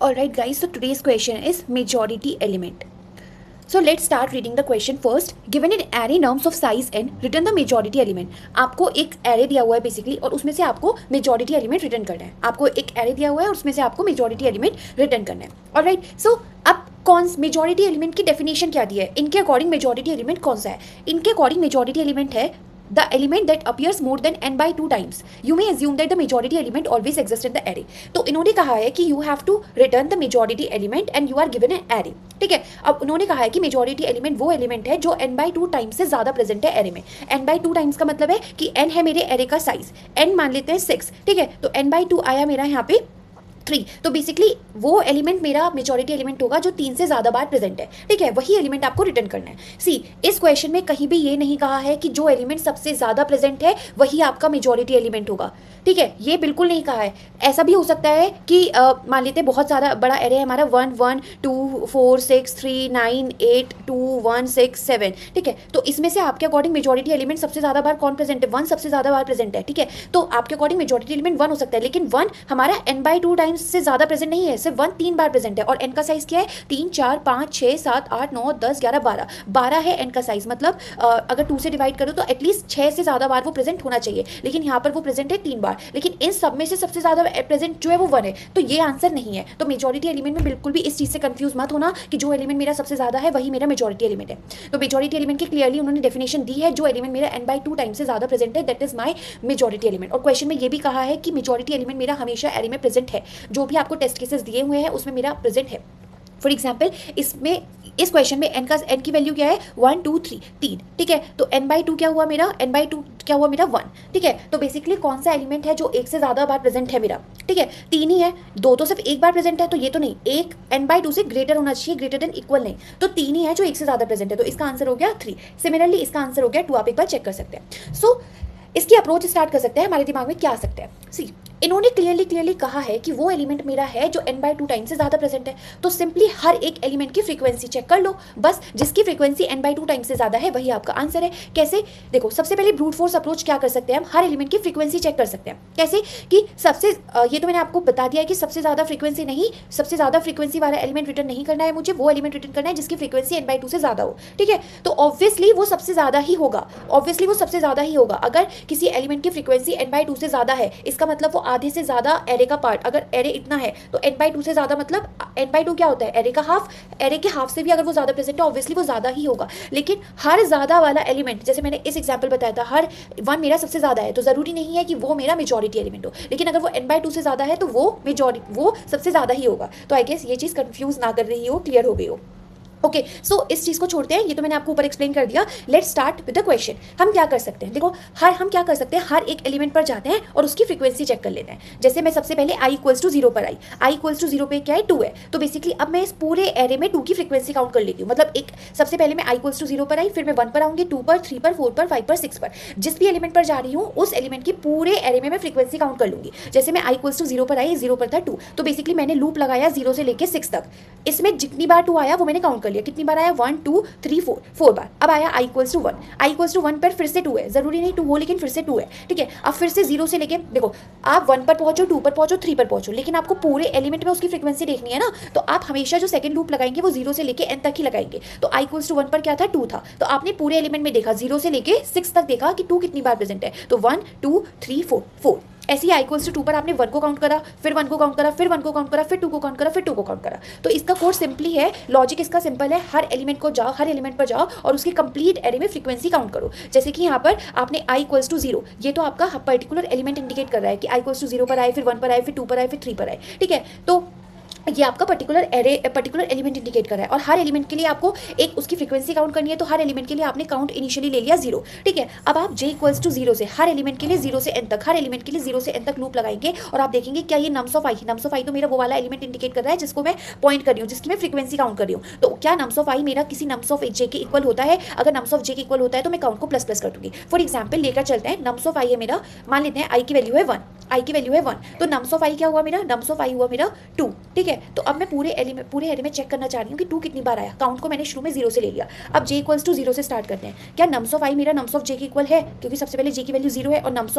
Alright guys, so today's question is majority element. So let's start reading the question first. Given an array norms of size n, return the majority element. आपको एक array दिया हुआ है basically और उसमें से आपको majority element return करना है. आपको एक array दिया हुआ है और उसमें से आपको majority element रिटर्न करना है. Alright, so अब कौन मेजॉरिटी एलिमेंट की डेफिनेशन क्या दी है? इनके अकॉर्डिंग मेजॉरिटी एलिमेंट कौन सा है? इनके अकॉर्डिंग मेजॉरिटी एलिमेंट है the element that appears more than n by 2 times. You may assume that the majority element always exists in the array. तो इन्होंने कहा है कि you have to return the majority element and you are given an array. ठीक है, अब उन्होंने कहा है कि मेजॉरिटी एलिमेंट वो एलिमेंट है जो n by 2 टाइम्स से ज़्यादा प्रेजेंट है एरे में. n by 2 टाइम्स का मतलब है कि n है मेरे एरे का साइज, n मान लेते हैं 6. ठीक है, तो n by 2 आया मेरा यहाँ पे 3. तो बेसिकली वो एलिमेंट मेरा मेजॉरिटी एलिमेंट होगा जो 3 से ज़्यादा बार प्रेजेंट है. ठीक है, वही एलिमेंट आपको रिटर्न करना है. सी, इस क्वेश्चन में कहीं भी ये नहीं कहा है कि जो एलिमेंट सबसे ज़्यादा प्रेजेंट है वही आपका मेजॉरिटी एलिमेंट होगा. ठीक है, ये बिल्कुल नहीं कहा है. ऐसा भी हो सकता है कि मान लेते बहुत सारा बड़ा एरे है हमारा 1 1 2 4 6 3 9 8 2 1 6 7. ठीक है, तो इसमें से आपके अकॉर्डिंग मेजॉरिटी एलिमेंट सबसे ज़्यादा बार कौन प्रेजेंट है? 1 सबसे ज़्यादा बार प्रेजेंट है. ठीक है, तो आपके अकॉर्डिंग मेजॉरिटी एलिमेंट 1 हो सकता है, लेकिन 1 हमारा n by 2 टाइम्स से ज़्यादा प्रेजेंट नहीं है. सिर्फ 1 3 बार प्रेजेंट है और n का साइज क्या है? 3 4 5 6 7 8 9 10 11 12. 12 है n का साइज, मतलब अगर 2 से डिवाइड करो तो एटलीस्ट 6 से ज़्यादा बार वो प्रेजेंट होना चाहिए, लेकिन यहाँ पर वो प्रेजेंट है 3 बार. लेकिन इन सब में से सबसे ज़्यादा प्रेजेंट जो है वो 1 है, तो ये आंसर नहीं है. तो मेजॉरिटी एलिमेंट में बिल्कुल भी इस चीज़ से कंफ्यूज मत होना कि जो एलिमेंट मेरा सबसे ज़्यादा है वही मेरा मेजॉरिटी एलिमेंट है. तो मेजॉरिटी एलिमेंट की क्लियरली उन्होंने डेफिनेशन दी है, जो एलिमेंट मेरा n by 2 टाइम से ज़्यादा प्रेजेंट है that is my majority element. और क्वेश्चन में ये भी कहा है कि मेजॉरिटी एलिमेंट मेरा हमेशा एरे में प्रेजेंट है. जो भी आपको टेस्ट केसेस दिए हुए हैं उसमें मेरा प्रेजेंट है. फॉर एग्जाम्पल इस क्वेश्चन में n की वैल्यू क्या है? 1 2 3 3. ठीक है, तो n by 2 क्या हुआ मेरा? n by 2 क्या हुआ मेरा? 1. ठीक है, तो बेसिकली कौन सा एलिमेंट है जो एक से ज़्यादा बार प्रेजेंट है मेरा? ठीक है, 3 ही है. 2 तो सिर्फ एक बार प्रेजेंट है, तो ये तो नहीं. एक n by 2 से ग्रेटर होना चाहिए, ग्रेटर देन इक्वल नहीं. तो 3 ही है जो एक से ज़्यादा प्रेजेंट है, तो इसका आंसर हो गया 3. सिमिलरली इसका आंसर हो गया 2. आप एक बार चेक कर सकते हैं. सो इसकी अप्रोच स्टार्ट कर सकते हैं. हमारे दिमाग में क्या आ सकता है? सी, इन्होंने क्लियरली कहा है कि वो एलिमेंट मेरा है जो n by 2 टाइम से ज़्यादा प्रेजेंट है. तो सिंपली हर एक एलिमेंट की फ्रीक्वेंसी चेक कर लो. बस जिसकी फ्रीक्वेंसी n by 2 टाइम से ज़्यादा है वही आपका आंसर है. कैसे? देखो, सबसे पहले ब्रूट फोर्स अप्रोच क्या कर सकते हैं? हम हर एलिमेंट की फ्रीक्वेंसी चेक कर सकते हैं. कैसे? कि सबसे ये तो मैंने आपको बता दिया है कि सबसे ज़्यादा फ्रीक्वेंसी नहीं, सबसे ज़्यादा फ्रीक्वेंसी वाला एलिमेंट रिटर्न नहीं करना है मुझे. वो एलिमेंट रिटर्न करना है जिसकी फ्रीक्वेंसी n by 2 से ज़्यादा हो. ठीक है, तो ऑब्वियसली वो सबसे ज़्यादा ही होगा. ऑब्वियसली वो सबसे ज़्यादा ही होगा. अगर किसी एलिमेंट की फ्रीक्वेंसी n by 2 से ज़्यादा है, इसका मतलब वो आधे से ज़्यादा एरे का पार्ट. अगर एरे इतना है तो n by 2 से ज़्यादा मतलब n by 2 क्या होता है? एरे का हाफ. एरे के हाफ से भी अगर वो ज़्यादा प्रेजेंट है ऑब्वियसली वो ज़्यादा ही होगा. लेकिन हर ज़्यादा वाला एलिमेंट, जैसे मैंने इस एग्जांपल बताया था, हर 1 मेरा सबसे ज़्यादा है, तो ज़रूरी नहीं है कि वो मेरा मेजॉरिटी एलिमेंट हो. लेकिन अगर वो n by 2 से ज़्यादा है तो वो सबसे ज़्यादा ही होगा. तो आई गेस ये चीज़ कंफ्यूज ना कर रही हो, क्लियर हो गई हो. ओके, सो इस चीज़ को छोड़ते हैं, ये तो मैंने आपको ऊपर एक्सप्लेन कर दिया. Let's start with the question. हम क्या कर सकते हैं? देखो, हम क्या कर सकते हैं, हर एक एलिमेंट पर जाते हैं और उसकी फ्रीक्वेंसी चेक कर लेते हैं. जैसे मैं सबसे पहले i = 0 पर आई. i = 0 पे क्या है? 2 है. तो बेसिकली अब मैं इस पूरे एरे में 2 की फ्रीक्वेंसी काउंट कर लेती हूँ. मतलब सबसे पहले मैं i = 0 पर आई, फिर मैं 1 पर आऊँगी, 2 पर, 3 पर, 4 पर, 5 पर, 6 पर. जिस भी एलिमेंट पर जा रही हूँ उस एलिमेंट की पूरे एरे में मैं फ्रीक्वेंसी काउंट कर लूँगी. जैसे मैं i = 0 पर आई, 0 पर था 2, तो बेसिकली मैंने लूप लगाया 0 से लेकर 6 तक. इसमें जितनी बार 2 आया वो मैंने काउंट कर लिया. कितनी बार आया? 1 2 3 4 बार. अब आया i = 1. i = 1 पर फिर से 2 है. जरूरी नहीं 2 हो, लेकिन फिर से 2 है. ठीक है, अब फिर से 0 से लेके देखो, आप 1 पर पहुंचो, 2 पर पहुंचो, 3 पर पहुंचो, लेकिन आपको पूरे एलिमेंट में उसकी फ्रीक्वेंसी देखनी है ना. तो आप हमेशा जो सेकंड लूप लगाएंगे वो 0 से लेके n तक ही लगाएंगे. तो i = 1 पर क्या था? 2 था. तो आपने पूरे एलिमेंट में देखा, 0 से लेके 6 तक देखा कि 2 कितनी बार प्रेजेंट है. तो 1 2 3 4. ऐसे ही i = 2 पर आपने 1 को काउंट करा, फिर 1 को काउंट करा, फिर 1 को काउंट करा, फिर 2 को काउंट करा, फिर 2 को काउंट करा. तो इसका कोड सिंपली है, लॉजिक इसका सिंपल है. हर एलिमेंट को जाओ, हर एलिमेंट पर जाओ और उसकी कंप्लीट एरे में फ्रीक्वेंसी काउंट करो. जैसे कि यहाँ पर आपने i = 0, ये तो आपका पर्टिकुलर एलिमेंट इंडिकेट कर रहा है कि i = 0 पर आए, फिर 1 पर आए, फिर 2 पर आए, फिर 3 पर आए. ठीक है, तो ये आपका पर्टिकुलर एलिमेंट इंडिकेट कर रहा है और हर एलिमेंट के लिए आपको एक उसकी फ्रीक्वेंसी काउंट करनी है. तो हर एलिमेंट के लिए आपने काउंट इनिशियली ले लिया 0. ठीक है, अब आप j = 0 से हर एलिमेंट के लिए 0 से n तक, हर एलिमेंट के लिए 0 से n तक लूप लगाएंगे और आप देखेंगे क्या ये नम्स ऑफ i तो मेरा वो वाला एलिमेंट इंडिकेट कर रहा है जिसको मैं पॉइंट कर रही हूँ, जिसकी मैं फ्रीक्वेंसी काउंट कर रही हूँ. तो क्या नम्स ऑफ i मेरा किसी नम्स ऑफ j के इक्वल होता है? अगर नम्स ऑफ j के इक्वल होता है तो मैं काउंट को प्लस कर दूंगी. फॉर एग्जाम्पल लेकर चलते हैं, नम्स ऑफ i है मेरा, मान लेते हैं i की वैल्यू है 1. तो नम्स ऑफ i क्या हुआ मेरा? नम्स ऑफ i हुआ मेरा 2. ठीक है, है। तो अब मैं पूरे एरे में चेक करना चाह रही हूँ कि 2 कितनी बार आया। काउंट को मैंने शुरू में 0 से ले लिया। अब j इक्वल्स टू 0 से स्टार्ट करते हैं। क्या नम्स ऑफ i मेरा नम्स ऑफ j के इक्वल है, क्योंकि सबसे पहले j की वैल्यू 0 है और नम्स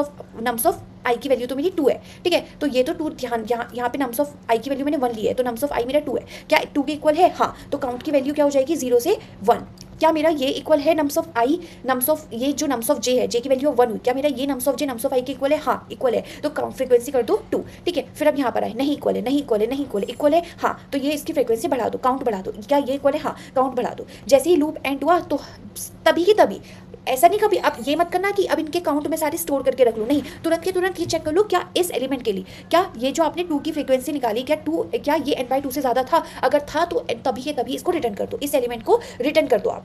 ऑफ i की वैल्यू तो मेरी 2 है, ठीक है। तो ये तो 2 ध्यान यहाँ पे नम्स ऑफ i की वैल्यू मैंने 1 ली है, तो नम्स ऑफ i मेरा 2 है। क्या 2 के इक्वल है? हाँ। तो काउंट की वैल्यू क्या हो जाएगी? 0 से 1। क्या मेरा ये इक्वल है nums of i, nums of ये जो नम्स ऑफ j है, j की वैल्यू 1 हुई, क्या मेरा ये nums of j nums of i के इक्वल है? हाँ इक्वल है। तो काउंट फ्रीक्वेंसी कर दो 2, ठीक है। फिर अब यहाँ पर आए, नहीं इक्वल है, नहीं इक्वल है, नहीं इक्वल है, इक्वल है, हाँ। तो ये इसकी फ्रीक्वेंसी बढ़ा दो, काउंट बढ़ा दो। क्या ये इक्वल है? हाँ, काउंट बढ़ा दो। जैसे ही लूप एंड हुआ तो तभी की तभी, ऐसा नहीं कभी अब ये मत करना कि अब इनके काउंट में सारे स्टोर करके रख लो, नहीं, तुरंत के तुरंत ये चेक कर लो क्या इस एलिमेंट के लिए, क्या ये जो आपने 2 की फ्रीक्वेंसी निकाली, क्या ये n/2 से ज़्यादा था? अगर था तो तभी के तभी इसको रिटर्न कर दो, इस एलिमेंट को रिटर्न कर दो।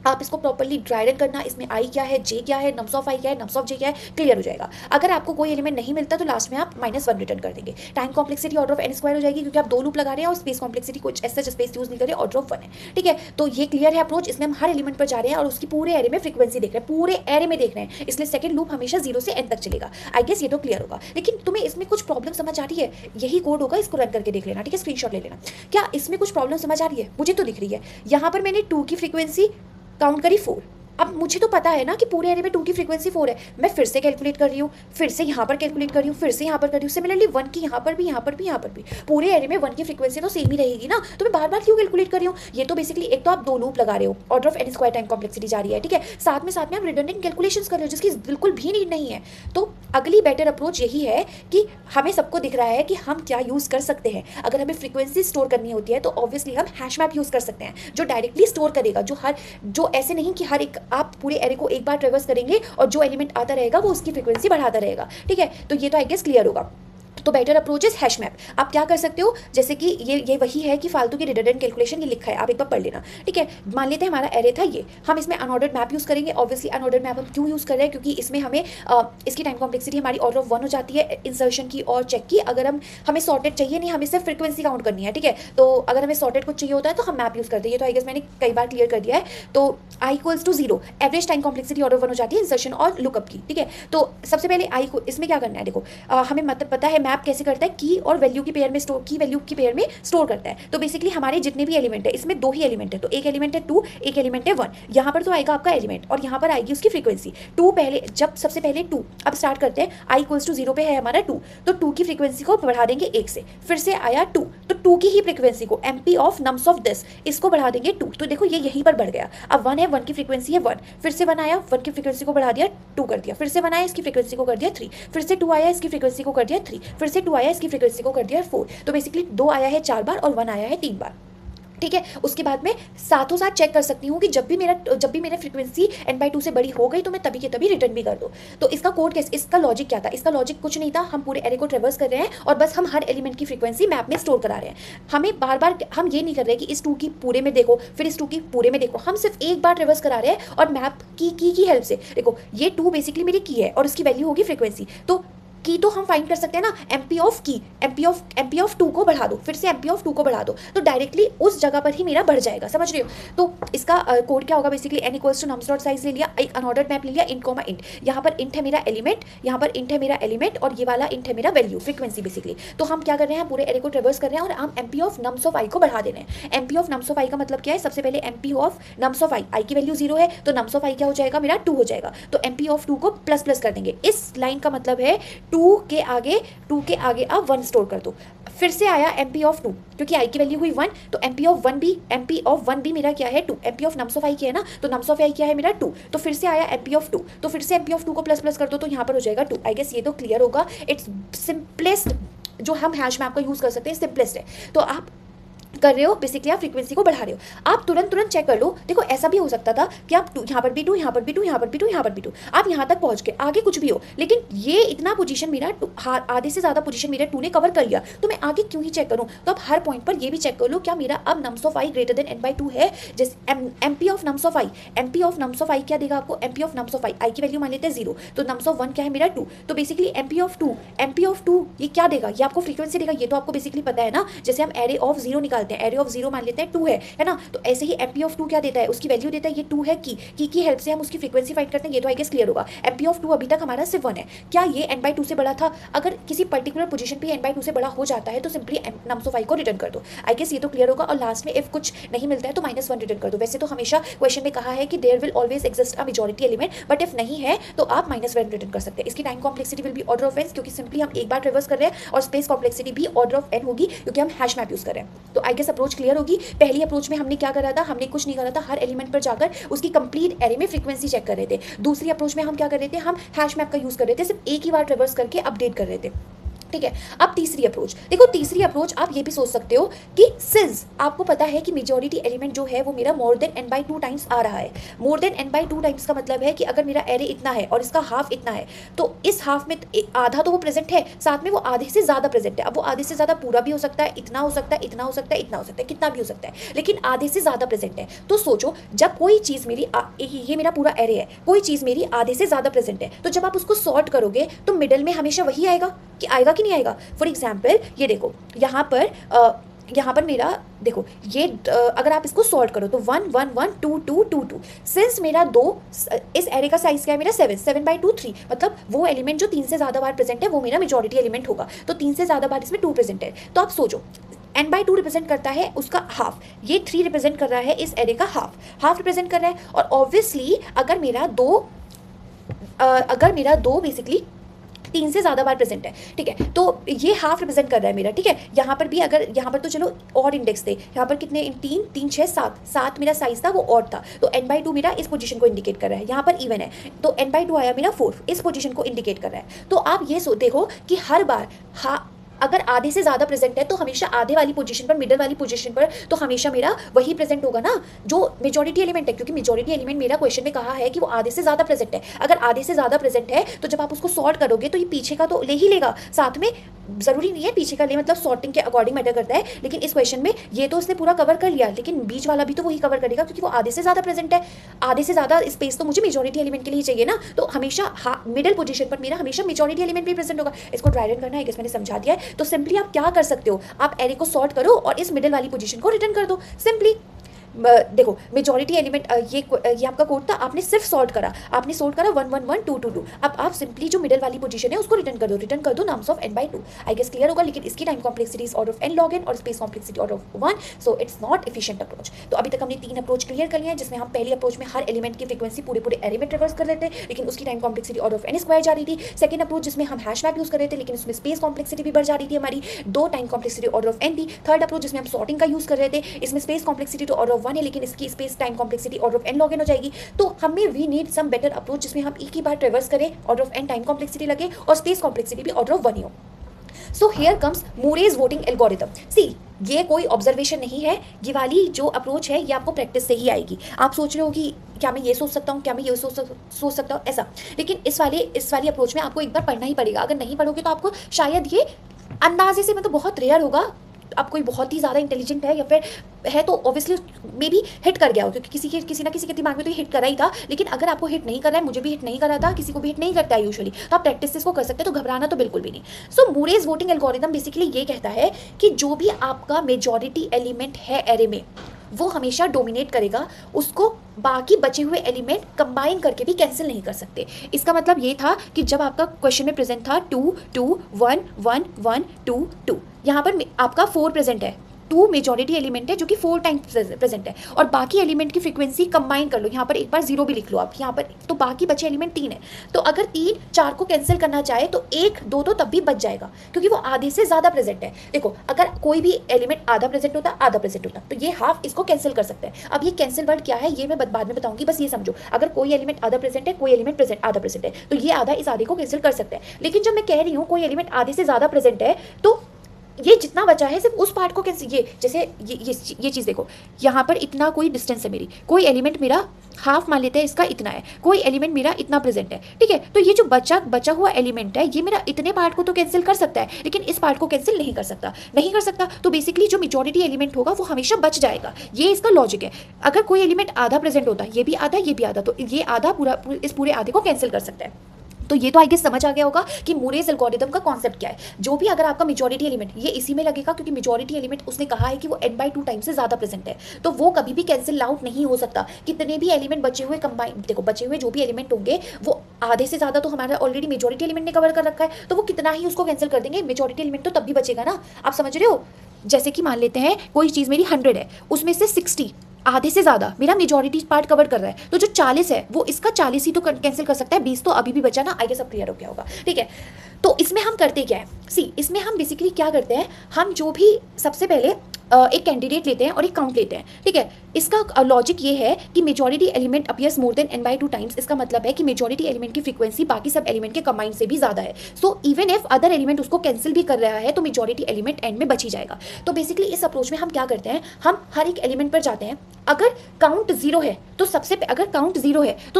आप इसको प्रॉपर्ली ड्राई रन करना, इसमें i क्या है, j क्या है, नम्स ऑफ i क्या है, नम्स ऑफ j क्या है, क्लियर हो जाएगा। अगर आपको कोई एलिमेंट नहीं मिलता तो लास्ट में आप -1 रिटर्न कर देंगे। Time complexity order of n² हो जाएगी, क्योंकि आप 2 लूप लगा रहे हैं और स्पेस कॉम्प्लेक्सिटी कुछ ऐसा स्पेस यूज नहीं कर रहे, ऑर्डर ऑफ 1 है, ठीक है। तो ये क्लियर है अप्रोच। इसमें हम हर एलिमेंट पर जा रहे हैं और उसकी पूरे एरे में फ्रीक्वेंसी देख रहे हैं, पूरे एरे में देख रहे हैं, इसलिए सेकंड लूप हमेशा 0 से n तक चलेगा। आई गेस ये तो क्लियर होगा। लेकिन तुम्हें इसमें कुछ प्रॉब्लम समझ आ रही है? यही कोड होगा, इसको रन करके देख लेना, ठीक है, स्क्रीनशॉट ले लेना। क्या इसमें कुछ प्रॉब्लम समझ आ रही है? मुझे तो दिख रही है। यहाँ पर मैंने 2 की फ्रीक्वेंसी काउंट करी 4। अब मुझे तो पता है ना कि पूरे एरे में 2 की फ्रीक्वेंसी 4 है। मैं फिर से कैलकुलेट कर रही हूँ, फिर से यहाँ पर कैलकुलेट कर रही हूँ, फिर से यहाँ पर कर रही हूँ। सिमिलरली 1 की यहाँ पर भी, यहाँ पर भी, यहाँ पर भी। पूरे एरे में 1 की फ्रीक्वेंसी तो सेम ही रहेगी ना, तो मैं बार बार क्यों कैलकुलेट कर रही हूँ? ये तो बेसिकली एक तो आप 2 लूप लगा रहे हो, order of n² time complexity जा रही है, ठीक है। साथ में आप रिडंडेंट कैलकुलेशंस कर रहे हो, जिसकी बिल्कुल भी नीड नहीं है। तो अगली बेटर अप्रोच यही है कि हमें सबको दिख रहा है कि हम क्या यूज़ कर सकते हैं। अगर हमें फ्रीक्वेंसी स्टोर करनी होती है तो ऑब्वियसली हम हैश मैप यूज़ कर सकते हैं, जो डायरेक्टली स्टोर करेगा, जो ऐसे नहीं कि हर एक आप पूरे एरे को एक बार ट्रेवर्स करेंगे और जो एलिमेंट आता रहेगा वो उसकी फ्रीक्वेंसी बढ़ाता रहेगा, ठीक है। तो ये तो आई गेस क्लियर होगा। तो better approach is hash map. आप क्या कर सकते हो, जैसे कि ये वही है कि फालतू की रिडंडेंट कैलकुलेशन ये लिखा है, आप एक बार पढ़ लेना, ठीक है। मान लेते हैं हमारा एरे था ये, हम इसमें अनऑर्डर्ड मैप यूज़ करेंगे। ऑब्वियसली अनऑर्डर्ड मैप हम क्यों यूज़ कर रहे हैं? क्योंकि इसमें हमें इसकी टाइम कॉम्प्लेक्सिटी हमारी ऑर्डर ऑफ 1 हो जाती है इंसर्शन की और चेक की। अगर हमें सॉर्टेड चाहिए नहीं, हमें सिर्फ फ्रीक्वेंसी काउंट करनी है, ठीक है। तो अगर हमें सॉर्टेड कुछ चाहिए होता है तो हम मैप यूज़ करते हैं। ये तो आई गेस मैंने कई बार क्लियर कर दिया है। तो i equals to 0, average time complexity order 1 हो जाती है इंसर्शन और लुकअप की, ठीक है। तो सबसे पहले i को इसमें क्या करना है, देखो हमें मतलब पता है मैप कैसे करता है, की और वैल्यू की पेयर में स्टोर, की वैल्यू की पेयर में स्टोर करता है। तो बेसिकली हमारे जितने भी एलिमेंट है इसमें 2 ही एलिमेंट है, तो एक एलिमेंट है 2, एक एलिमेंट है 1। यहाँ पर तो आएगा आपका एलिमेंट और यहाँ पर आएगी उसकी फ्रीक्वेंसी 2। पहले जब सबसे पहले 2, अब स्टार्ट करते हैं, i इक्वल्स टू 0 पे है हमारा 2, तो 2 की फ्रीक्वेंसी को बढ़ा देंगे 1 से। फिर से आया 2, तो 2 की ही फ्रीक्वेंसी को mp of nums of this इसको बढ़ा देंगे 2। तो देखो ये यहीं पर बढ़ गया। अब 1 है, 1 की फ्रीक्वेंसी है 1, फिर से 1 आया, 1 की फ्रीक्वेंसी को बढ़ा दिया 2 कर दिया, फिर से 1 आया, इसकी फ्रीक्वेंसी को कर दिया 3, फिर से 2 आया, इसकी फ्रीक्वेंसी को कर दिया 3, फिर से 2 आया, इसकी फ्रीक्वेंसी को कर दिया 4। तो बेसिकली 2 आया है 4 बार और 1 आया है 3 बार, ठीक है। उसके बाद में साथों साथ चेक कर सकती हूँ कि जब भी मेरा फ्रीक्वेंसी n/2 से बड़ी हो गई तो मैं तभी के तभी रिटर्न भी कर दूँ। तो इसका कोड कैसे, इसका लॉजिक क्या था? इसका लॉजिक कुछ नहीं था, हम पूरे एरे को ट्रेवर्स कर रहे हैं और बस हम हर एलिमेंट की फ्रीक्वेंसी मैप में स्टोर करा रहे हैं। हमें बार बार हम ये नहीं कर रहे कि इस 2 की पूरे में देखो, फिर इस 2 की पूरे में देखो, हम सिर्फ एक बार ट्रेवर्स करा रहे हैं और मैप की हेल्प से। देखो ये 2 बेसिकली मेरी की है और उसकी वैल्यू होगी फ्रीक्वेंसी, तो की तो हम फाइंड कर सकते हैं ना, mp ऑफ की, mp ऑफ 2 को बढ़ा दो, फिर से mp ऑफ 2 को बढ़ा दो, तो डायरेक्टली उस जगह पर ही मेरा बढ़ जाएगा, समझ रहे हो। तो इसका कोड क्या होगा, basically n equals to nums dot size ले लिया, एक अनऑर्डर्ड मैप ले लिया, int कॉमा int, यहाँ पर int है मेरा एलिमेंट, यहाँ पर int है मेरा एलिमेंट और ये वाला int है मेरा वैल्यू फ्रीक्वेंसी बेसिकली। तो हम क्या कर रहे हैं, पूरे एरे को ट्रेवर्स कर रहे हैं और हम mp of nums of i को बढ़ा दे रहे हैं। mp of nums of i का मतलब क्या है, सबसे पहले mp of nums of i की वैल्यू 0 है तो नम्स ऑफ i क्या हो जाएगा मेरा 2 हो जाएगा, तो mp ऑफ 2 को प्लस प्लस कर देंगे। इस लाइन का मतलब है 2 के आगे आप 1 स्टोर कर दो। फिर से आया mp ऑफ 2, क्योंकि i की वैल्यू हुई 1, तो mp ऑफ 1 भी मेरा क्या है 2, mp of nums of i क्या है ना, तो नम्स ऑफ i क्या है मेरा 2, तो फिर से आया mp ऑफ 2, तो फिर से mp ऑफ 2 को प्लस प्लस कर दो तो यहाँ पर हो जाएगा 2। आई गेस ये तो क्लियर होगा। इट्स सिंपलेस्ट जो हम हैश मैप का यूज़ कर सकते हैं, सिंपलेस्ट है। तो आप कर रहे हो बेसिकली, आप फ्रीक्वेंसी को बढ़ा रहे हो, आप तुरंत चेक कर लो। देखो ऐसा भी हो सकता था कि आप यहाँ पर भी 2, यहाँ पर भी 2, यहाँ पर भी 2, यहाँ पर भी 2, आप यहाँ तक पहुँच गए, आगे कुछ भी हो, लेकिन ये इतना पोजीशन मेरा आधे से ज़्यादा पोजीशन मेरा 2 ने कवर कर लिया, तो मैं आगे क्यों ही चेक करूँ। तो आप हर पॉइंट पर ये भी चेक कर लो क्या मेरा अब nums of i greater than n/2 है। जैसे mp of nums of i क्या देगा आपको, mp of nums of i की वैल्यू मान लेते हैं 0, तो नम्स ऑफ 1 क्या है मेरा 2, तो बेसिकली mp ऑफ 2 ये क्या देगा, ये आपको फ्रीक्वेंसी देगा। ये तो आपको बेसिकली पता है ना, जैसे हम एरे ऑफ 0 निकालते जानते हैं, एरे ऑफ 0 मान लेते हैं 2 है ना। तो ऐसे ही MP ऑफ 2 क्या देता है, उसकी वैल्यू देता है ये 2 है की हेल्प से हम उसकी फ्रीक्वेंसी फाइंड करते हैं। ये तो आई गेस क्लियर होगा। MP ऑफ 2 अभी तक हमारा सिर्फ 1 है। क्या ये n/2 से बड़ा था? अगर किसी पर्टिकुलर पोजीशन पे n/2 से बड़ा हो जाता है तो सिंपली नम्स ऑफ i को रिटर्न कर दो। आई गेस ये तो क्लियर होगा। और लास्ट में इफ कुछ नहीं मिलता है तो -1 रिटर्न कर दो। वैसे तो हमेशा क्वेश्चन में कहा है कि there will always exist a majority element, but if नहीं है तो आप -1 रिटर्न कर सकते हैं। इसकी time complexity will be order of n, क्योंकि सिंपली हम एक बार ट्रेवर्स कर रहे हैं, और स्पेस कॉम्प्लेक्सिटी भी ऑर्डर ऑफ n होगी क्योंकि हम हैश मैप यूज कर रहे हैं। तो आई गेस अप्रोच क्लियर होगी। पहली अप्रोच में हमने क्या करा था, हमने कुछ नहीं करा था, हर एलिमेंट पर जाकर उसकी कंप्लीट एरे में फ्रीक्वेंसी चेक कर रहे थे। दूसरी अप्रोच में हम क्या कर रहे थे, हम हैश मैप का यूज कर रहे थे, सिर्फ एक ही बार ट्रेवर्स करके अपडेट कर रहे थे। ठीक है, अब तीसरी अप्रोच देखो। तीसरी अप्रोच आप ये भी सोच सकते हो कि सिंस आपको पता है कि मेजॉरिटी एलिमेंट जो है वो मेरा मोर देन n/2 टाइम्स आ रहा है। मोर देन n/2 टाइम्स का मतलब है कि अगर मेरा एरे इतना है और इसका हाफ इतना है, तो इस हाफ में आधा तो वो प्रेजेंट है, साथ में वो आधे से ज़्यादा प्रेजेंट है। अब वो आधे से ज़्यादा पूरा भी हो सकता है, इतना हो सकता है, इतना हो सकता है, इतना हो सकता है, कितना भी हो सकता है, लेकिन आधे से ज़्यादा प्रेजेंट है। तो सोचो, जब कोई चीज़ मेरी ये मेरा पूरा एरे है, कोई चीज़ मेरी आधे से ज़्यादा प्रेजेंट है, तो जब आप उसको सॉर्ट करोगे तो मिडल में हमेशा वही आएगा कि नहीं आएगा। फॉर एग्जाम्पल ये देखो, यहाँ पर मेरा देखो ये अगर आप इसको सॉर्ट करो तो 1 1 1 2 2 2 2। सिंस मेरा इस एरे का साइज क्या है मेरा 7/2 3, मतलब वो एलिमेंट जो 3 से ज़्यादा बार प्रेजेंट है वो मेरा मेजॉरिटी एलिमेंट होगा। तो 3 से ज़्यादा बार इसमें 2 प्रेजेंट है। तो आप सोचो, n/2 रिप्रेजेंट करता है उसका हाफ, ये 3 रिप्रेजेंट कर रहा है इस एरे का हाफ रिप्रेजेंट कर रहा है। और ऑब्वियसली अगर मेरा दो बेसिकली 3 से ज़्यादा बार प्रेजेंट है, ठीक है, तो ये हाफ रिप्रेजेंट कर रहा है मेरा। ठीक है, यहाँ पर भी अगर यहाँ पर तो चलो और इंडेक्स थे, यहाँ पर कितने 3 3 6 7 मेरा साइज था, वो ऑड था, तो n/2 मेरा इस पोजीशन को इंडिकेट कर रहा है। यहाँ पर इवन है तो n/2 आया मेरा 4, इस पोजीशन को इंडिकेट कर रहा है। तो आप ये देखो कि हर बार अगर आधे से ज़्यादा प्रेजेंट है तो हमेशा आधे वाली पोजीशन पर, मिडल वाली पोजीशन पर तो हमेशा मेरा वही प्रेजेंट होगा ना जो मेजॉरिटी एलिमेंट है, क्योंकि मेजॉरिटी एलिमेंट मेरा क्वेश्चन में कहा है कि वो आधे से ज़्यादा प्रेजेंट है। अगर आधे से ज़्यादा प्रेजेंट है तो जब आप उसको सॉर्ट करोगे तो ये पीछे का तो ले ही लेगा, साथ में ज़रूरी नहीं है पीछे का ले, मतलब सॉर्टिंग के अकॉर्डिंग मैटर करता है। लेकिन इस क्वेश्चन में ये तो उसने पूरा कवर कर लिया, लेकिन बीच वाला भी तो वही कवर करेगा क्योंकि वो आधे से ज़्यादा प्रेजेंट है। आधे से ज़्यादा स्पेस तो मुझे मेजॉरिटी एलिमेंट के लिए चाहिए ना, तो हमेशा मिडिल पोजीशन पर मेरा हमेशा मेजॉरिटी एलिमेंट भी प्रेजेंट होगा। इसको ड्राई रन करना है, मैंने समझा दिया है। तो सिंपली आप क्या कर सकते हो, आप एरे को सॉर्ट करो और इस मिडिल वाली पोजीशन को रिटर्न कर दो सिंपली। देखो मेजॉरिटी एलिमेंट ये आपका कोड था, आपने सिर्फ सॉर्ट करा 1 1 1 2 2 2। अब आप सिंपली जो मिडिल वाली पोजीशन है उसको रिटर्न कर दो nums of n/2। I guess clear होगा। लेकिन इसकी time complexity is order of n log n और space complexity order of 1, so it's not efficient approach. तो अभी तक हमने 3 अप्रोच क्लियर कर लिए हैं, जिसमें हम पहली अप्रोच में हर एलिमेंट की फ्रीक्वेंसी पूरे एरे में ट्रेवर्स कर लेते हैं, लेकिन उसकी time complexity order of n square जा रही थी। सेकंड अप्रोच जिसमें हम हैश मैप यूज कर रहे थे, लेकिन उसमें स्पेस कॉम्प्लेक्सिटी भी बढ़ जा रही थी हमारी, 2 time complexity order of n थी। थर्ड अप्रोच जिसमें हम सॉर्टिंग का यूज कर रहे थे, इसमें स्पेस कॉम्प्लेक्सिटी तो ऑर्डर ऑफ 1 है, लेकिन इसकी space time complexity order of n log n हो जाएगी। तो हमें we need some better approach जिसमें हम एक ही बार ट्रेवर्स करें, order of n time complexity लगे और स्पेस कॉम्प्लेक्सिटी भी ऑर्डर ऑफ 1 ही हो। So here comes Moore's voting algorithm. See, ये कोई ऑब्जर्वेशन नहीं है, ये वाली जो अप्रोच है ये आपको प्रैक्टिस से ही आएगी। आप सोच रहे हो कि क्या मैं ये सोच सकता हूँ, क्या मैं ये सोच सकता हूँ ऐसा, लेकिन इस वाली अप्रोच में आपको एक बार पढ़ना ही पड़ेगा। अगर नहीं पढ़ोगे तो आपको शायद ये अंदाजे से, मतलब बहुत रेयर होगा, आप कोई बहुत ही ज़्यादा इंटेलिजेंट है या फिर है तो ऑब्वियसली मे बी हिट कर गया हो, क्योंकि किसी ना किसी के दिमाग में तो हिट करा ही था। लेकिन अगर आपको हिट नहीं कर रहा है, मुझे भी हिट नहीं करा था, किसी को भी हिट नहीं करता है यूजुअली, तो आप प्रैक्टिस से इसको कर सकते हैं, तो घबराना तो बिल्कुल भी नहीं। सो मूरेज वोटिंग एल्गोरिथम बेसिकली ये कहता है कि जो भी आपका मेजॉरिटी एलिमेंट है एरे में, वो हमेशा डोमिनेट करेगा, उसको बाकी बचे हुए एलिमेंट कंबाइन करके भी कैंसिल नहीं कर सकते। इसका मतलब ये था कि जब आपका क्वेश्चन में प्रेजेंट था 2 2 1 1 1 2 2, यहाँ पर आपका 4 प्रेजेंट है, 2 मेजॉरिटी एलिमेंट है जो कि 4 टाइम्स प्रेजेंट है, और बाकी एलिमेंट की फ्रीक्वेंसी कंबाइन कर लो, यहाँ पर एक बार 0 भी लिख लो आप यहाँ पर, तो बाकी बचे एलिमेंट 3 है। तो अगर 3 4 को कैंसिल करना चाहे तो 1 2 तो तब भी बच जाएगा, क्योंकि वो आधे से ज़्यादा प्रेजेंट है। देखो अगर कोई भी एलिमेंट आधा प्रेजेंट होता तो ये हाफ इसको कैंसिल कर सकते हैं। अब ये कैंसिल वर्ड क्या है ये मैं बाद में बताऊंगी, बस ये समझो, अगर कोई एलिमेंट आधा प्रेजेंट है, कोई एलिमेंट आधा प्रेजेंट है, तो ये आधा इस आधे को कैंसिल कर सकते हैं। लेकिन जब मैं कह रही हूँ कोई एलिमेंट आधे से ज़्यादा प्रेजेंट है, तो ये जितना बचा है सिर्फ उस पार्ट को कैसे, ये जैसे ये चीज़ देखो, यहाँ पर इतना कोई डिस्टेंस है मेरी, कोई एलिमेंट मेरा हाफ मान लेते हैं इसका इतना है, कोई एलिमेंट मेरा इतना प्रेजेंट है, ठीक है, तो ये जो बचा हुआ एलिमेंट है ये मेरा इतने पार्ट को तो कैंसिल कर सकता है, लेकिन इस पार्ट को कैंसिल नहीं कर सकता। तो बेसिकली जो मेजॉरिटी एलिमेंट होगा वो हमेशा बच जाएगा, ये इसका लॉजिक है। अगर कोई एलिमेंट आधा प्रेजेंट होता है, ये भी आधा, तो ये आधा पूरा इस पूरे आधे को कैंसिल कर सकता है। तो ये तो आई गेस समझ आ गया होगा कि मूरेज एल्गोरिथम का कॉन्सेप्ट क्या है। जो भी अगर आपका मेजॉरिटी एलिमेंट, ये इसी में लगेगा क्योंकि मेजॉरिटी एलिमेंट उसने कहा है कि वो n/2 टाइम से ज़्यादा प्रेजेंट है, तो वो कभी भी कैंसिल आउट नहीं हो सकता। कितने भी एलिमेंट बचे हुए कंबाइन, देखो बचे हुए जो भी एलिमेंट होंगे वो आधे से ज़्यादा तो हमारा ऑलरेडी मेजॉरिटी एलिमेंट ने कवर कर रखा है, तो वो कितना ही उसको कैंसिल कर देंगे, मेजॉरिटी एलिमेंट तो तब भी बचेगा ना। आप समझ रहे हो? जैसे कि मान लेते हैं कोई चीज़ मेरी 100 है, उसमें से 60 आधे से ज़्यादा मेरा मेजॉरिटी पार्ट कवर कर रहा है, तो जो 40 है वो इसका 40 ही तो कैंसिल कर सकता है, 20 तो अभी भी बचा ना। आई गेस सब क्लियर हो गया होगा, ठीक है। तो इसमें हम करते क्या है, सी इसमें हम बेसिकली क्या करते हैं, हम जो भी सबसे पहले एक कैंडिडेट लेते हैं और एक काउंट लेते हैं, ठीक है। इसका लॉजिक ये है कि majority element appears more than n/2 times. इसका मतलब है कि मेजॉरिटी एलिमेंट की फ्रीक्वेंसी बाकी सब एलिमेंट के कंबाइंड से भी ज़्यादा है। So even if other element उसको कैंसिल भी कर रहा है तो मेजॉरिटी एलिमेंट एंड में बच ही जाएगा। तो बेसिकली इस अप्रोच में हम क्या करते हैं, हम हर एक एलिमेंट पर जाते हैं, अगर काउंट जीरो है तो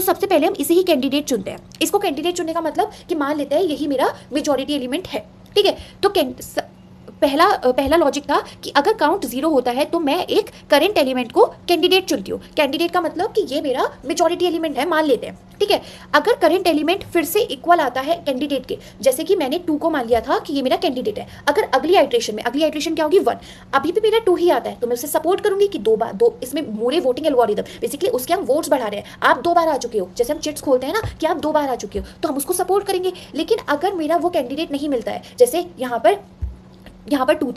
सबसे पहले हम इसे ही कैंडिडेट चुनते हैं। इसको कैंडिडेट चुनने का मतलब कि मान लेते हैं यही मेरा मेजॉरिटी एलिमेंट है, ठीक है। तो पहला लॉजिक था कि अगर काउंट जीरो होता है तो मैं एक करंट एलिमेंट को कैंडिडेट चुनती हूँ। कैंडिडेट का मतलब कि ये मेरा मेजॉरिटी एलिमेंट है, मान लेते हैं, ठीक है। अगर करंट एलिमेंट फिर से इक्वल आता है कैंडिडेट के, जैसे कि मैंने 2 को मान लिया था कि ये मेरा कैंडिडेट है, अगर अगली आइट्रेशन क्या होगी 1, अभी भी मेरा 2 ही आता है तो मैं उसे सपोर्ट करूंगी कि दो इसमें मोरे वोटिंग एल्गोरिथम, बेसिकली उसके हम वोट्स बढ़ा रहे हैं, आप 2 बार आ चुके हो, जैसे हम चिट्स खोलते हैं ना कि आप 2 बार आ चुके हो तो हम उसको सपोर्ट करेंगे। लेकिन अगर मेरा वो कैंडिडेट नहीं मिलता है, जैसे यहाँ पर 2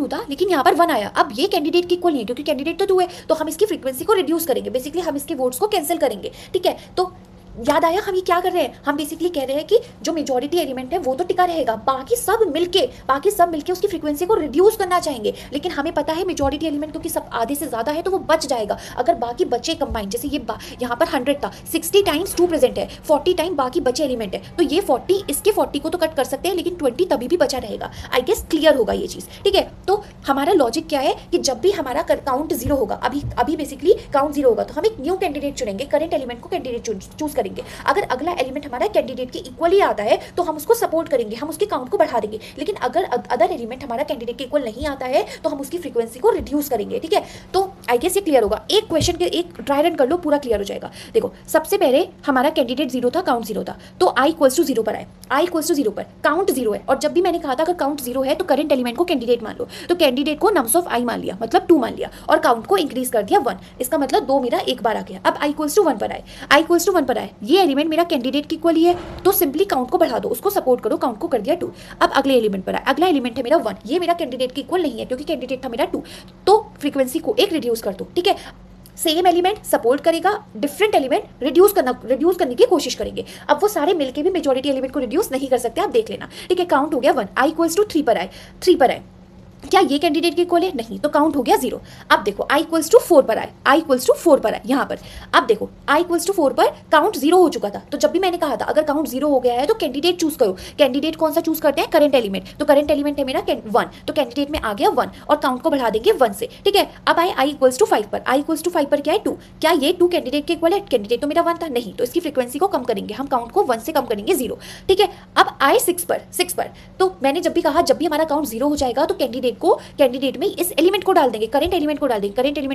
था, लेकिन यहाँ पर 1 आया, अब ये कैंडिडेट की इक्वल नहीं है क्योंकि कैंडिडेट तो 2 है, तो हम इसकी फ्रीक्वेंसी को रिड्यूस करेंगे, बेसिकली हम इसके वोट्स को कैंसिल करेंगे, ठीक है। तो याद आया हम ये क्या कर रहे हैं, हम बेसिकली कह रहे हैं कि जो मेजॉरिटी एलिमेंट है वो तो टिका रहेगा, बाकी सब मिलके उसकी फ्रीक्वेंसी को रिड्यूस करना चाहेंगे। लेकिन हमें पता है मेजॉरिटी एलिमेंट क्योंकि सब आधे से ज़्यादा है तो वो बच जाएगा। अगर बाकी बचे कंबाइन, जैसे ये यहाँ पर 100 था, 60 टाइम्स 2 प्रेजेंट है, 40 टाइम बाकी बचे एलिमेंट है, तो ये 40 इसके 40 को तो कट कर सकते हैं लेकिन 20 तभी भी बचा रहेगा। आई गेस क्लियर होगा ये चीज़, ठीक है। तो हमारा लॉजिक क्या है कि जब भी हमारा काउंट जीरो होगा, अभी बेसिकली काउंट जीरो होगा तो हम एक न्यू कैंडिडेट चुनेंगे, करंट एलिमेंट को कैंडिडेट चूज करेंगे। अगर अगला एलिमेंट हमारा कैंडिडेट के इक्वली आता है तो हम उसको सपोर्ट करेंगे, हम उसके काउंट को बढ़ा देंगे। लेकिन अगर अदर एलिमेंट हमारा कैंडिडेट के इक्वल नहीं आता है तो हम उसकी फ्रीक्वेंसी को रिड्यूस करेंगे, ठीक है। तो आई गेस ये क्लियर होगा। एक क्वेश्चन के एक ट्राई रन कर लो, पूरा क्लियर हो जाएगा। देखो सबसे पहले हमारा कैंडिडेट 0 था, काउंट 0 था, तो i = 0 पर आए, i = 0 पर काउंट 0 है, और जब भी मैंने कहा था अगर काउंट 0 है तो करंट एलिमेंट को कैंडिडेट मान लो, तो कैंडिडेट को नम्स ऑफ i मान लिया, मतलब 2 मान लिया, और काउंट को इंक्रीज कर दिया 1, इसका मतलब 2 मेरा एक बार आ गया। अब i = 1 पर आए, ये एलिमेंट मेरा कैंडिडेट की इक्वल ही है तो सिंपली काउंट को बढ़ा दो, उसको सपोर्ट करो, काउंट को कर दिया 2। अब अगले एलिमेंट पर आए, अगला एलिमेंट है मेरा 1, ये मेरा कैंडिडेट की इक्वल नहीं है क्योंकि कैंडिडेट था मेरा 2, तो फ्रीक्वेंसी को एक रिड्यूस कर दो, ठीक है। सेम एलिमेंट सपोर्ट करेगा, डिफरेंट एलिमेंट रिड्यूस करने की कोशिश करेंगे। अब वो सारे मिलके भी मेजॉरिटी एलिमेंट को रिड्यूस नहीं कर सकते, आप देख लेना, ठीक है। काउंट हो गया 1, i = 3 पर आए, क्या ये कैंडिडेट के इक्वल है? नहीं, तो काउंट हो गया 0। अब देखो i = 4 पर आए, यहाँ पर अब देखो i = 4 पर काउंट 0 हो चुका था, तो जब भी मैंने कहा था अगर काउंट 0 हो गया है तो कैंडिडेट चूज करो। कैंडिडेट कौन सा चूज करते हैं? करंट एलिमेंट, तो करंट एलिमेंट है मेरा 1, तो कैंडिडेट में आ गया 1 और काउंट को बढ़ा देंगे 1 से, ठीक है। अब आए i = 5 पर, क्या है 2, क्या ये 2 कैंडिडेट के इक्वल है? कैंडिडेट तो मेरा 1 था, नहीं, तो इसकी फ्रीक्वेंसी को कम करेंगे, हम काउंट को 1 से कम करेंगे 0, ठीक है। अब आए 6 पर, तो मैंने जब भी कहा जब भी हमारा काउंट 0 हो जाएगा तो कैंडिडेट में इस एलिमेंट को डाल देंगे, करंट एलिमेंट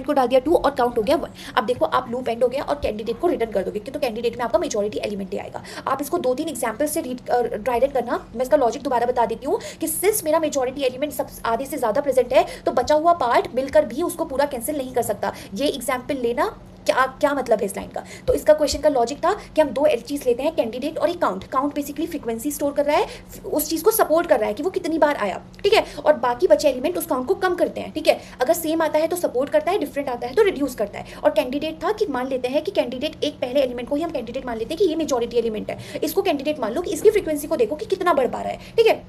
को डाल दिया 2 और काउंट हो गया 1। अब देखो आप लूप एंड हो गया और कैंडिडेट को रिटर्न कर दोगे कि तो कैंडिडेट में आपका मेजॉरिटी एलिमेंट आएगा। आप इसको 2-3 एग्जांपल से ट्राई करना। मैं इसका लॉजिक दोबारा बता देती हूँ कि सिंस मेरा मेजॉरिटी एलिमेंट सब आधे से ज्यादा प्रेजेंट है तो बचा हुआ पार्ट मिलकर भी उसको पूरा कैंसिल नहीं कर सकता। ये एग्जाम्पल लेना क्या मतलब है इस लाइन का। तो इसका क्वेश्चन का लॉजिक था कि हम 2 चीज लेते हैं, कैंडिडेट और एक काउंट बेसिकली फ्रीक्वेंसी स्टोर कर रहा है, उस चीज को सपोर्ट कर रहा है कि वो कितनी बार आया, ठीक है, और बाकी बचे एलिमेंट उस काउंट को कम करते हैं, ठीक है। अगर सेम आता है तो सपोर्ट करता है, डिफरेंट आता है तो रिड्यूस करता है। और कैंडिडेट था कि मान लेते हैं कि कैंडिडेट एक पहले एलिमेंट को ही हम कैंडिडेट मान लेते हैं कि ये मेजॉरिटी एलिमेंट है, इसको कैंडिडेट मान लो कि इसकी फ्रीक्वेंसी को देखो कि कितना बढ़ पा रहा है, ठीक है।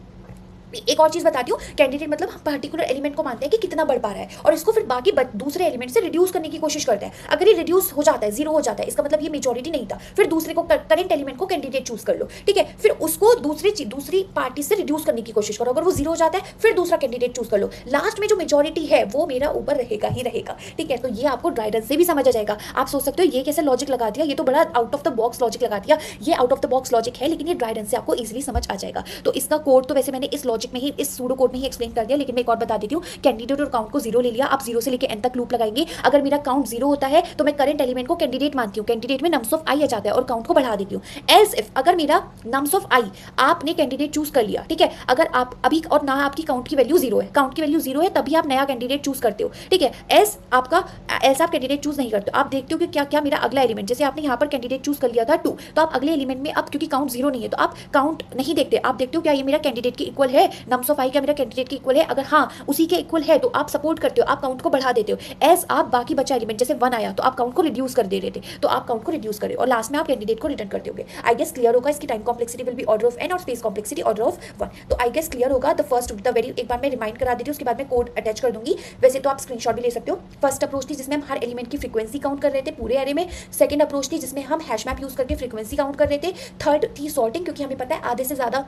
एक और चीज बताती हूँ, कैंडिडेट मतलब हम पर्टिकुलर एलिमेंट को मानते हैं कि कितना बढ़ पा रहा है और इसको फिर बाकी दूसरे एलिमेंट से रिड्यूस करने की कोशिश करते हैं। अगर ये रिड्यूस हो जाता है, 0 हो जाता है, इसका मतलब ये मेजॉरिटी नहीं था, फिर दूसरे को करंट एलिमेंट को कैंडिडेट चूज कर लो, ठीक है। फिर उसको दूसरी पार्टी से रिड्यूस करने की कोशिश करो, अगर वो 0 हो जाता है फिर दूसरा कैंडिडेट चूज कर लो, लास्ट में जो मेजॉरिटी है वो मेरा ऊपर रहेगा ही रहेगा, ठीक है। तो ये आपको ड्राइडन से भी समझ आ जाएगा। आप सोच सकते हो ये कैसे लॉजिक लगा दिया, ये तो बड़ा out of the box logic लगा दिया। ये out of the box logic है लेकिन ये ड्राइडन से आपको इजिली समझ आ जाएगा। तो इसका कोड तो वैसे मैंने इस लॉजिक लॉजिक में ही, इस सूडो कोड में ही एक्सप्लेन कर दिया, लेकिन मैं एक और बता देती हूँ। कैंडिडेट और काउंट को 0 ले लिया, आप 0 से लेकर n तक लूप लगाएंगे। अगर मेरा काउंट 0 होता है तो मैं करंट एलिमेंट को कैंडिडेट मानती हूँ, कैंडिडेट में नम्स ऑफ आई आ जाता है और काउंट को बढ़ा देती हूँ। एल्स इफ अगर मेरा नम्स ऑफ आई, आपने कैंडिडेट चूज कर लिया, ठीक है, अगर आप अभी और ना आपकी काउंट की वैल्यू 0 है, काउंट की वैल्यू 0 है, तभी आप नया कैंडिडेट चूज करते हो, ठीक है। एल्स आप कैंडिडेट चूज नहीं करते हो, आप देखते हो कि क्या क्या मेरा अगला एलिमेंट, जैसे आपने यहाँ पर कैंडिडेट चूज कर लिया था 2, तो आप अगले एलिमेंट में, अब क्योंकि काउंट 0 नहीं है तो आप काउंट नहीं देखते, आप देखते हो क्या ये मेरा कैंडिडेट के इक्वल है, नम्स ऑफ आई क्या मेरा कैंडिडेट के इक्वल है, अगर हाँ उसी के इक्वल है तो आप सपोर्ट करते हो, आप काउंट को बढ़ा देते हो। एज आप बाकी बचा एलिमेंट जैसे 1 आया तो आप काउंट को रिड्यूस कर दे रहे थे, तो आप काउंट को रिड्यूस करें और लास्ट में आप कैंडिडेट को रिटर्न करते होगे। आई गेस क्लियर होगा। इसकी time complexity will be order of n और स्पेस कॉम्प्लेक्सिटी ऑर्डर ऑफ 1। तो आई गेस क्लियर होगा। द फर्स्ट द वेरी, एक बार मैं रिमाइंड करा देती हूँ, उसके बाद मैं कोड अटैच कर दूंगी, वैसे तो आप स्क्रीनशॉट भी ले सकते हो। फर्स्ट अप्रोच थी जिसमें हम हर एलिमेंट की फ्रीक्वेंसी काउंट कर रहे थे पूरे एरे में। सेकंड अप्रोच थी जिसमें हम हैश मैप यूज करके फ्रीक्वेंसी काउंट कर रहे थे। थर्ड थी सॉर्टिंग, क्योंकि हमें पता है आधे से ज़्यादा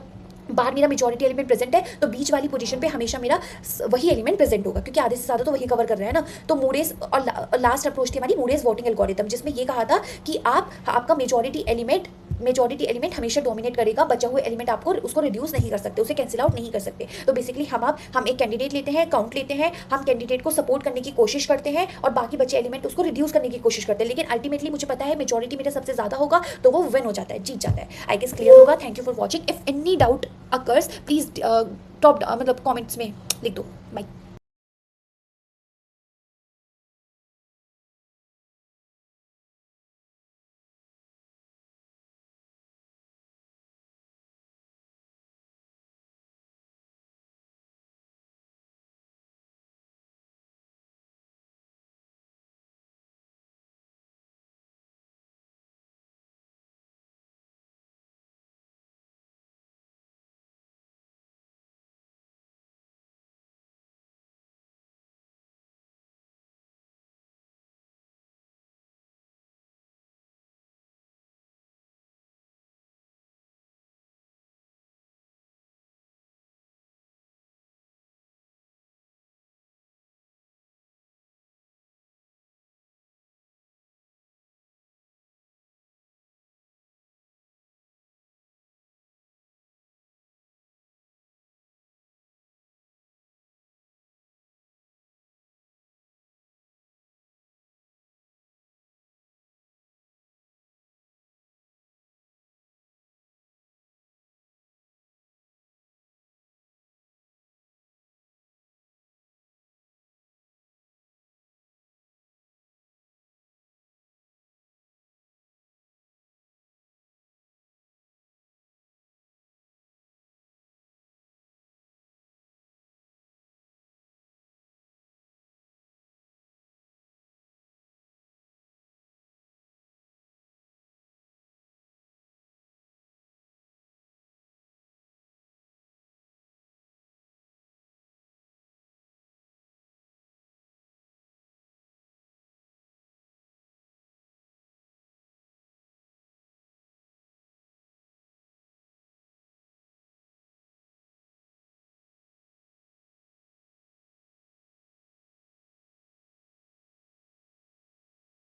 बाहर मेरा मेजॉरिटी एलिमेंट प्रेजेंट है तो बीच वाली पोजीशन पे हमेशा मेरा वही एलिमेंट प्रेजेंट होगा, क्योंकि आधे से ज़्यादा तो वही कवर कर रहे हैं ना। तो मूरेस और लास्ट अप्रोच थी हमारी मूरेस वोटिंग एल्गोरिथम, जिसमें ये कहा था कि आपका मेजॉरिटी एलिमेंट हमेशा डोमिनेट करेगा, बचा हुए एलिमेंट आपको उसको रिड्यूस नहीं कर सकते, उसे कैंसिल आउट नहीं कर सकते। तो बेसिकली हम एक कैंडिडेट लेते हैं, काउंट लेते हैं, हम कैंडिडेट को सपोर्ट करने की कोशिश करते हैं और बाकी बचे एलिमेंट उसको रिड्यूस करने की कोशिश करते हैं, लेकिन अल्टीमेटली मुझे पता है मेजॉरिटी मेरा सबसे ज़्यादा होगा तो वो विन हो जाता है, जीत जाता है। आई गेस क्लियर होगा। Thank you for watching. If any doubt occurs please top मतलब कॉमेंट्स में लिख दो। बाय।